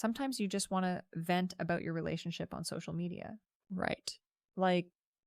Sometimes you just want to vent about your relationship on social media. Right. Like,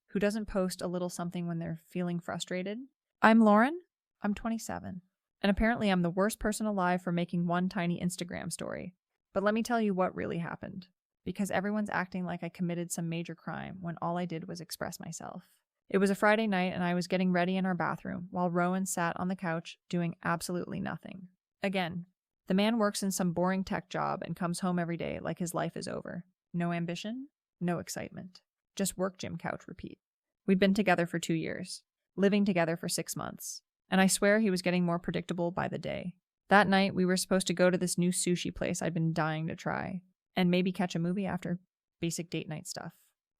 who doesn't post a little something when they're feeling frustrated? I'm Lauren. I'm 27. And apparently I'm the worst person alive for making one tiny Instagram story. But let me tell you what really happened. Because everyone's acting like I committed some major crime when all I did was express myself. It was a Friday night and I was getting ready in our bathroom while Rowan sat on the couch doing absolutely nothing. Again, the man works in some boring tech job and comes home every day like his life is over. No ambition, no excitement. Just work, gym, couch, repeat. We'd been together for 2 years, living together for 6 months, and I swear he was getting more predictable by the day. That night, we were supposed to go to this new sushi place I'd been dying to try, and maybe catch a movie after. Basic date night stuff.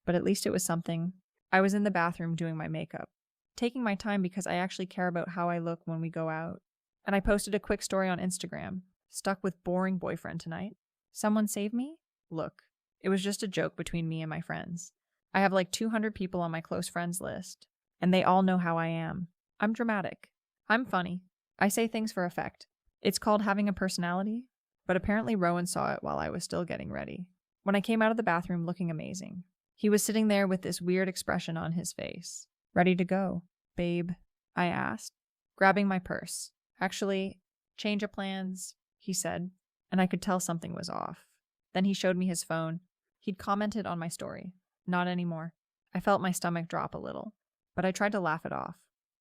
But at least it was something. I was in the bathroom doing my makeup, taking my time because I actually care about how I look when we go out. And I posted a quick story on Instagram. Stuck with boring boyfriend tonight. Someone save me? Look, it was just a joke between me and my friends. I have like 200 people on my close friends list, and they all know how I am. I'm dramatic. I'm funny. I say things for effect. It's called having a personality, but apparently Rowan saw it while I was still getting ready. When I came out of the bathroom looking amazing, he was sitting there with this weird expression on his face. Ready to go, babe? I asked, grabbing my purse. Actually, change of plans, he said, and I could tell something was off. Then he showed me his phone. He'd commented on my story. Not anymore. I felt my stomach drop a little, but I tried to laugh it off.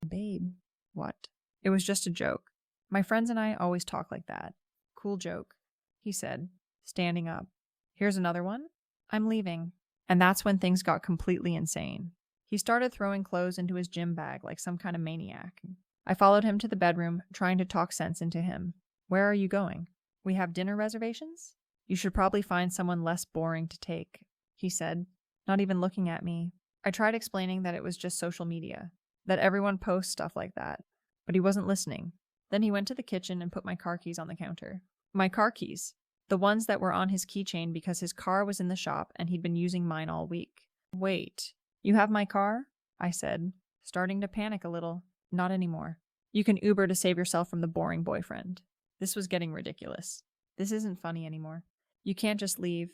Babe, what? It was just a joke. My friends and I always talk like that. Cool joke, he said, standing up. Here's another one. I'm leaving. And that's when things got completely insane. He started throwing clothes into his gym bag like some kind of maniac. I followed him to the bedroom, trying to talk sense into him. Where are you going? We have dinner reservations? You should probably find someone less boring to take, he said, not even looking at me. I tried explaining that it was just social media, that everyone posts stuff like that, but he wasn't listening. Then he went to the kitchen and put my car keys on the counter. My car keys, the ones that were on his keychain because his car was in the shop and he'd been using mine all week. Wait, you have my car? I said, starting to panic a little. Not anymore. You can Uber to save yourself from the boring boyfriend. This was getting ridiculous. This isn't funny anymore. You can't just leave.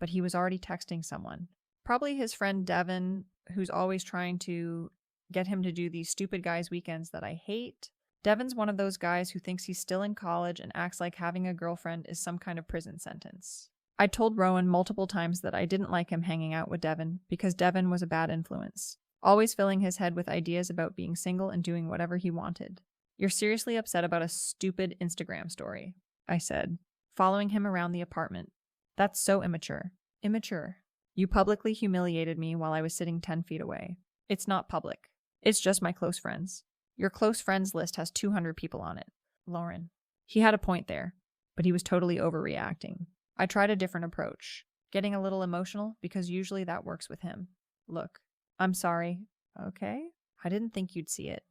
But he was already texting someone. Probably his friend Devin, who's always trying to get him to do these stupid guys' weekends that I hate. Devin's one of those guys who thinks he's still in college and acts like having a girlfriend is some kind of prison sentence. I told Rowan multiple times that I didn't like him hanging out with Devin because Devin was a bad influence, always filling his head with ideas about being single and doing whatever he wanted. You're seriously upset about a stupid Instagram story, I said, following him around the apartment. That's so immature. Immature. You publicly humiliated me while I was sitting 10 feet away. It's not public. It's just my close friends. Your close friends list has 200 people on it. Lauren. He had a point there, but he was totally overreacting. I tried a different approach, getting a little emotional because usually that works with him. Look, I'm sorry. Okay? I didn't think you'd see it.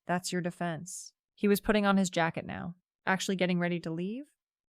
That's your defense. He was putting on his jacket now, actually getting ready to leave.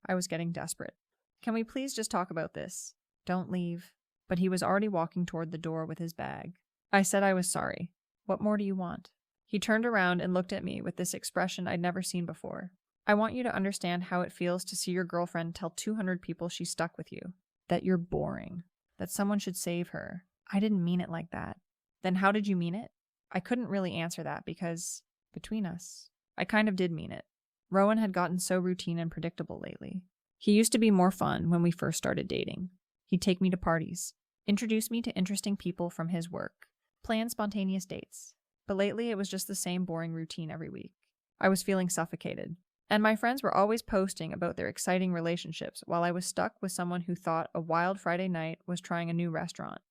I was getting desperate. Can we please just talk about this? Don't leave. But he was already walking toward the door with his bag. I said I was sorry. What more do you want? He turned around and looked at me with this expression I'd never seen before. I want you to understand how it feels to see your girlfriend tell 200 people she's stuck with you. That you're boring. That someone should save her. I didn't mean it like that. Then how did you mean it? I couldn't really answer that because, between us, I kind of did mean it. Rowan had gotten so routine and predictable lately. He used to be more fun when we first started dating. He'd take me to parties, introduce me to interesting people from his work, plan spontaneous dates. But lately it was just the same boring routine every week. I was feeling suffocated. And my friends were always posting about their exciting relationships while I was stuck with someone who thought a wild Friday night was trying a new restaurant.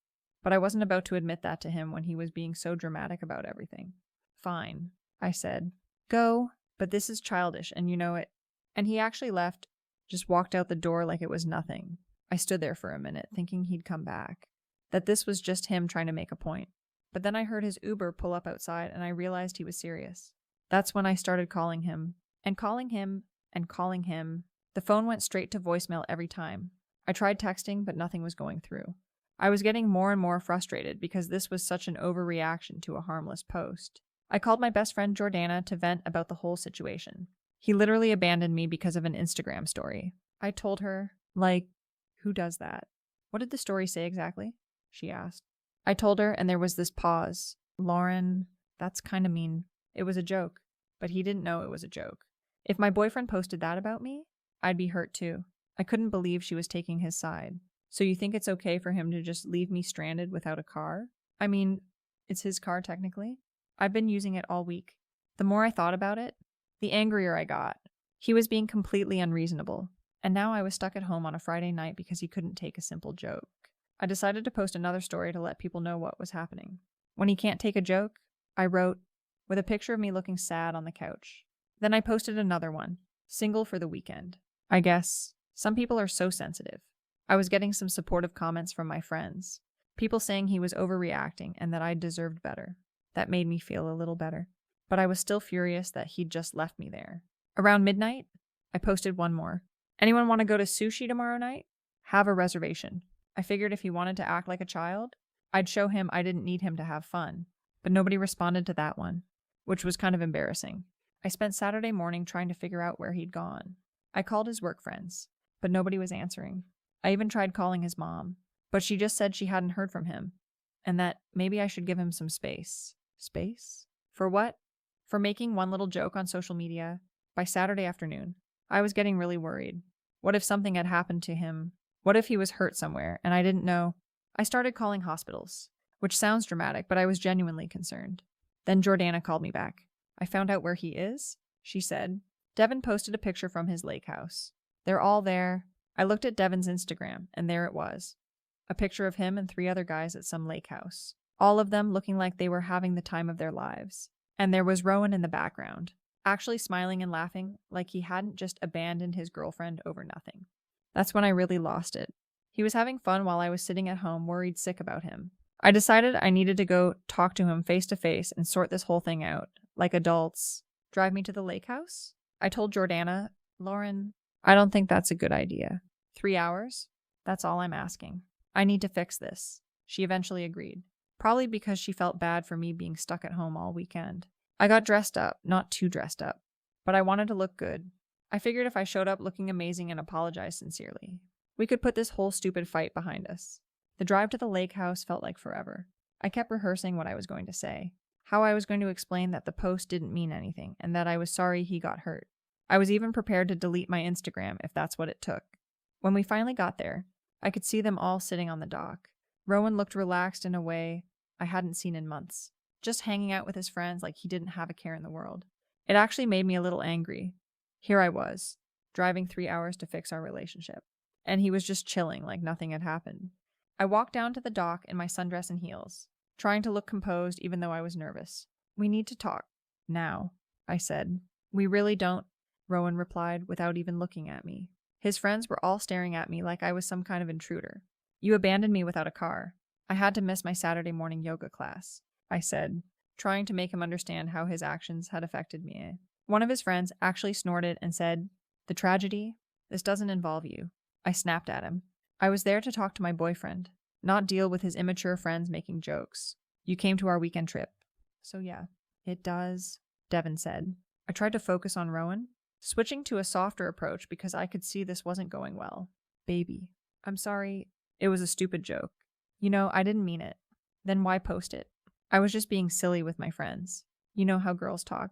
But I wasn't about to admit that to him when he was being so dramatic about everything. Fine, I said. Go, but this is childish and you know it. And he actually left, just walked out the door like it was nothing. I stood there for a minute, thinking he'd come back. That this was just him trying to make a point. But then I heard his Uber pull up outside and I realized he was serious. That's when I started calling him. And calling him, and calling him. The phone went straight to voicemail every time. I tried texting, but nothing was going through. I was getting more and more frustrated because this was such an overreaction to a harmless post. I called my best friend Jordana to vent about the whole situation. He literally abandoned me because of an Instagram story. I told her, Who does that? What did the story say exactly? She asked. I told her, and there was this pause. Lauren, that's kind of mean. It was a joke, but he didn't know it was a joke. If my boyfriend posted that about me, I'd be hurt too. I couldn't believe she was taking his side. So you think it's okay for him to just leave me stranded without a car? I mean, it's his car technically. I've been using it all week. The more I thought about it, the angrier I got. He was being completely unreasonable. And now I was stuck at home on a Friday night because he couldn't take a simple joke. I decided to post another story to let people know what was happening. When he can't take a joke, I wrote, with a picture of me looking sad on the couch. Then I posted another one, single for the weekend. I guess some people are so sensitive. I was getting some supportive comments from my friends. People saying he was overreacting and that I deserved better. That made me feel a little better. But I was still furious that he'd just left me there. Around midnight, I posted one more. Anyone want to go to sushi tomorrow night? Have a reservation. I figured if he wanted to act like a child, I'd show him I didn't need him to have fun. But nobody responded to that one, which was kind of embarrassing. I spent Saturday morning trying to figure out where he'd gone. I called his work friends, but nobody was answering. I even tried calling his mom, but she just said she hadn't heard from him, and that maybe I should give him some space. Space? For what? For making one little joke on social media. By Saturday afternoon, I was getting really worried. What if something had happened to him? What if he was hurt somewhere, and I didn't know? I started calling hospitals, which sounds dramatic, but I was genuinely concerned. Then Jordana called me back. I found out where he is, she said. Devin posted a picture from his lake house. They're all there. I looked at Devin's Instagram, and there it was. A picture of him and 3 other guys at some lake house. All of them looking like they were having the time of their lives. And there was Rowan in the background, actually smiling and laughing like he hadn't just abandoned his girlfriend over nothing. That's when I really lost it. He was having fun while I was sitting at home worried sick about him. I decided I needed to go talk to him face to face and sort this whole thing out, like adults. Drive me to the lake house? I told Jordana, Lauren, I don't think that's a good idea. 3 hours? That's all I'm asking. I need to fix this. She eventually agreed, probably because she felt bad for me being stuck at home all weekend. I got dressed up, not too dressed up, but I wanted to look good. I figured if I showed up looking amazing and apologized sincerely, we could put this whole stupid fight behind us. The drive to the lake house felt like forever. I kept rehearsing what I was going to say, how I was going to explain that the post didn't mean anything and that I was sorry he got hurt. I was even prepared to delete my Instagram if that's what it took. When we finally got there, I could see them all sitting on the dock. Rowan looked relaxed in a way I hadn't seen in months, just hanging out with his friends like he didn't have a care in the world. It actually made me a little angry. Here I was, driving 3 hours to fix our relationship, and he was just chilling like nothing had happened. I walked down to the dock in my sundress and heels, trying to look composed even though I was nervous. We need to talk. Now, I said. We really don't, Rowan replied without even looking at me. His friends were all staring at me like I was some kind of intruder. You abandoned me without a car. I had to miss my Saturday morning yoga class, I said, trying to make him understand how his actions had affected me. One of his friends actually snorted and said, The tragedy? This doesn't involve you. I snapped at him. I was there to talk to my boyfriend, not deal with his immature friends making jokes. You came to our weekend trip. So yeah, it does, Devin said. I tried to focus on Rowan, switching to a softer approach because I could see this wasn't going well. Baby, I'm sorry. It was a stupid joke. You know, I didn't mean it. Then why post it? I was just being silly with my friends. You know how girls talk.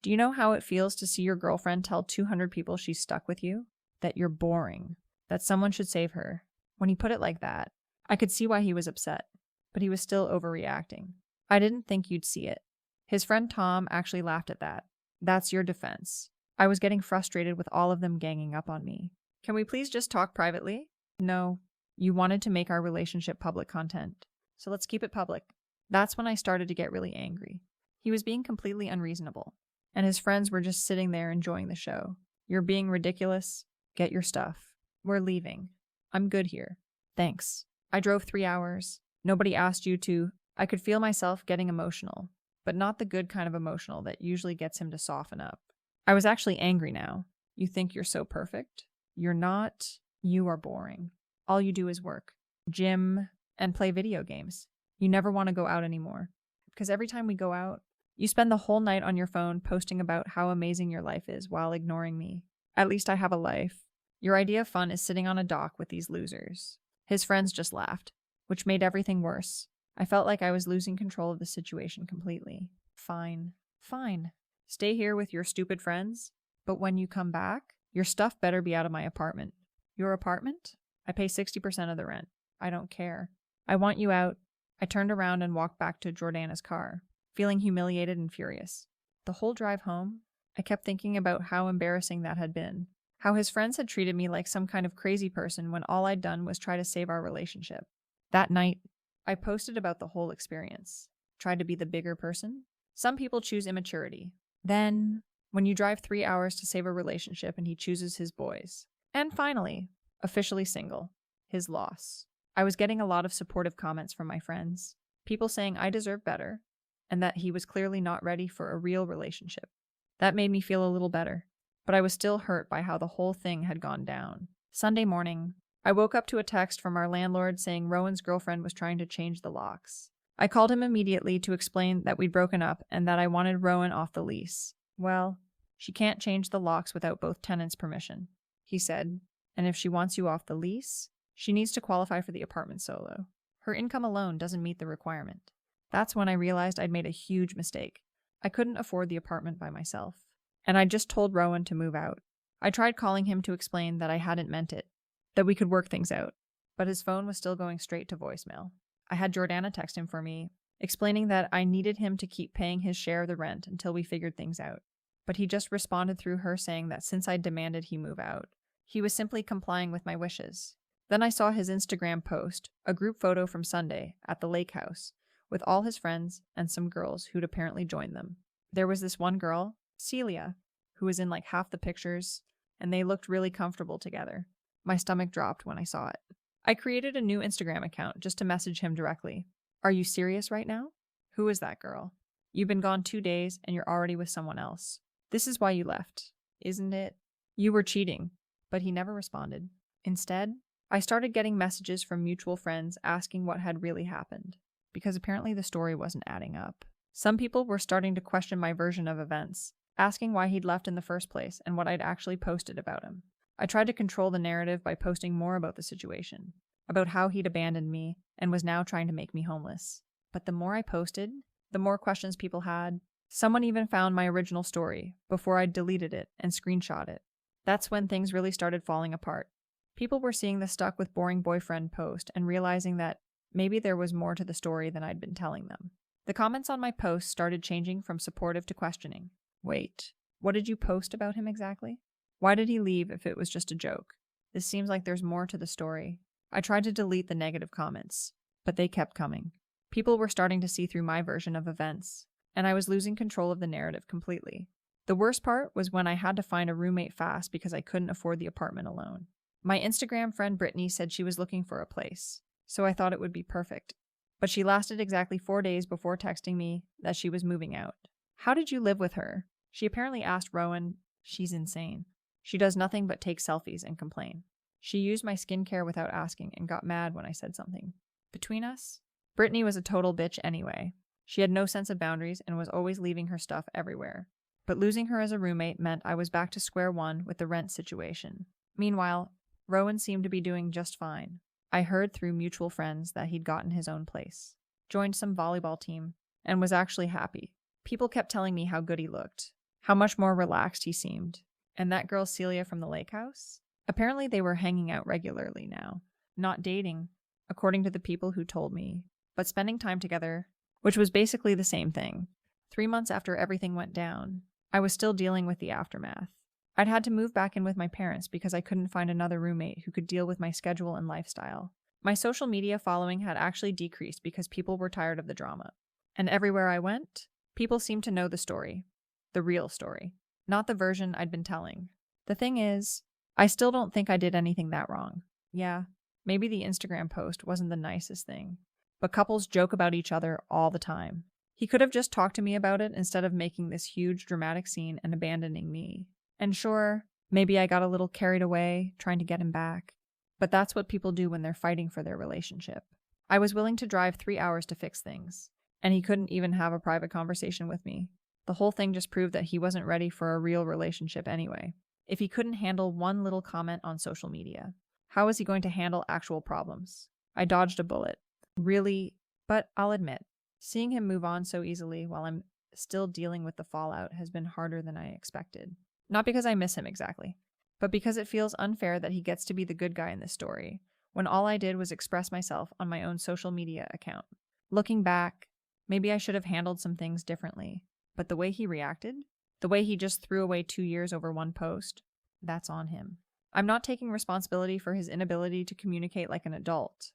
Do you know how it feels to see your girlfriend tell 200 people she's stuck with you? That you're boring. That someone should save her. When he put it like that, I could see why he was upset, but he was still overreacting. I didn't think you'd see it. His friend Tom actually laughed at that. That's your defense. I was getting frustrated with all of them ganging up on me. Can we please just talk privately? No. You wanted to make our relationship public content, so let's keep it public. That's when I started to get really angry. He was being completely unreasonable, and his friends were just sitting there enjoying the show. You're being ridiculous. Get your stuff. We're leaving. I'm good here. Thanks. I drove 3 hours. Nobody asked you to. I could feel myself getting emotional, but not the good kind of emotional that usually gets him to soften up. I was actually angry now. You think you're so perfect? You're not. You are boring. All you do is work, gym, and play video games. You never want to go out anymore. Because every time we go out, you spend the whole night on your phone posting about how amazing your life is while ignoring me. At least I have a life. Your idea of fun is sitting on a dock with these losers. His friends just laughed, which made everything worse. I felt like I was losing control of the situation completely. Fine. Fine. Stay here with your stupid friends, but when you come back, your stuff better be out of my apartment. Your apartment? I pay 60% of the rent. I don't care. I want you out. I turned around and walked back to Jordana's car, feeling humiliated and furious. The whole drive home, I kept thinking about how embarrassing that had been. How his friends had treated me like some kind of crazy person when all I'd done was try to save our relationship. That night, I posted about the whole experience. Tried to be the bigger person. Some people choose immaturity. Then, when you drive 3 hours to save a relationship and he chooses his boys. And finally, officially single. His loss. I was getting a lot of supportive comments from my friends. People saying I deserve better, and that he was clearly not ready for a real relationship. That made me feel a little better. But I was still hurt by how the whole thing had gone down. Sunday morning, I woke up to a text from our landlord saying Rowan's girlfriend was trying to change the locks. I called him immediately to explain that we'd broken up and that I wanted Rowan off the lease. Well, she can't change the locks without both tenants' permission, he said, and if she wants you off the lease, she needs to qualify for the apartment solo. Her income alone doesn't meet the requirement. That's when I realized I'd made a huge mistake. I couldn't afford the apartment by myself. And I just told Rowan to move out. I tried calling him to explain that I hadn't meant it, that we could work things out, but his phone was still going straight to voicemail. I had Jordana text him for me, explaining that I needed him to keep paying his share of the rent until we figured things out. But he just responded through her saying that since I demanded he move out, he was simply complying with my wishes. Then I saw his Instagram post, a group photo from Sunday at the lake house, with all his friends and some girls who'd apparently joined them. There was this one girl, Celia, who was in like half the pictures, and they looked really comfortable together. My stomach dropped when I saw it. I created a new Instagram account just to message him directly. Are you serious right now? Who is that girl? You've been gone 2 days and you're already with someone else. This is why you left, isn't it? You were cheating. But he never responded. Instead, I started getting messages from mutual friends asking what had really happened, because apparently the story wasn't adding up. Some people were starting to question my version of events, asking why he'd left in the first place and what I'd actually posted about him. I tried to control the narrative by posting more about the situation, about how he'd abandoned me and was now trying to make me homeless. But the more I posted, the more questions people had. Someone even found my original story before I'd deleted it and screenshot it. That's when things really started falling apart. People were seeing the stuck with boring boyfriend post and realizing that maybe there was more to the story than I'd been telling them. The comments on my posts started changing from supportive to questioning. Wait, what did you post about him exactly? Why did he leave if it was just a joke? This seems like there's more to the story. I tried to delete the negative comments, but they kept coming. People were starting to see through my version of events, and I was losing control of the narrative completely. The worst part was when I had to find a roommate fast because I couldn't afford the apartment alone. My Instagram friend Brittany said she was looking for a place, so I thought it would be perfect. But she lasted exactly 4 days before texting me that she was moving out. How did you live with her? She apparently asked Rowan. She's insane. She does nothing but take selfies and complain. She used my skincare without asking and got mad when I said something. Between us, Brittany was a total bitch anyway. She had no sense of boundaries and was always leaving her stuff everywhere. But losing her as a roommate meant I was back to square one with the rent situation. Meanwhile, Rowan seemed to be doing just fine. I heard through mutual friends that he'd gotten his own place, joined some volleyball team, and was actually happy. People kept telling me how good he looked, how much more relaxed he seemed. And that girl Celia from the lake house? Apparently they were hanging out regularly now. Not dating, according to the people who told me, but spending time together, which was basically the same thing. 3 months after everything went down, I was still dealing with the aftermath. I'd had to move back in with my parents because I couldn't find another roommate who could deal with my schedule and lifestyle. My social media following had actually decreased because people were tired of the drama. And everywhere I went, people seemed to know the story. The real story. Not the version I'd been telling. The thing is, I still don't think I did anything that wrong. Yeah, maybe the Instagram post wasn't the nicest thing. But couples joke about each other all the time. He could have just talked to me about it instead of making this huge dramatic scene and abandoning me. And sure, maybe I got a little carried away trying to get him back. But that's what people do when they're fighting for their relationship. I was willing to drive 3 hours to fix things, and he couldn't even have a private conversation with me. The whole thing just proved that he wasn't ready for a real relationship anyway. if he couldn't handle one little comment on social media? How is he going to handle actual problems? I dodged a bullet. Really, but I'll admit, seeing him move on so easily while I'm still dealing with the fallout has been harder than I expected. Not because I miss him exactly, but because it feels unfair that he gets to be the good guy in this story, when all I did was express myself on my own social media account. Looking back, maybe I should have handled some things differently, but the way he reacted, the way he just threw away 2 years over one post, that's on him. I'm not taking responsibility for his inability to communicate like an adult.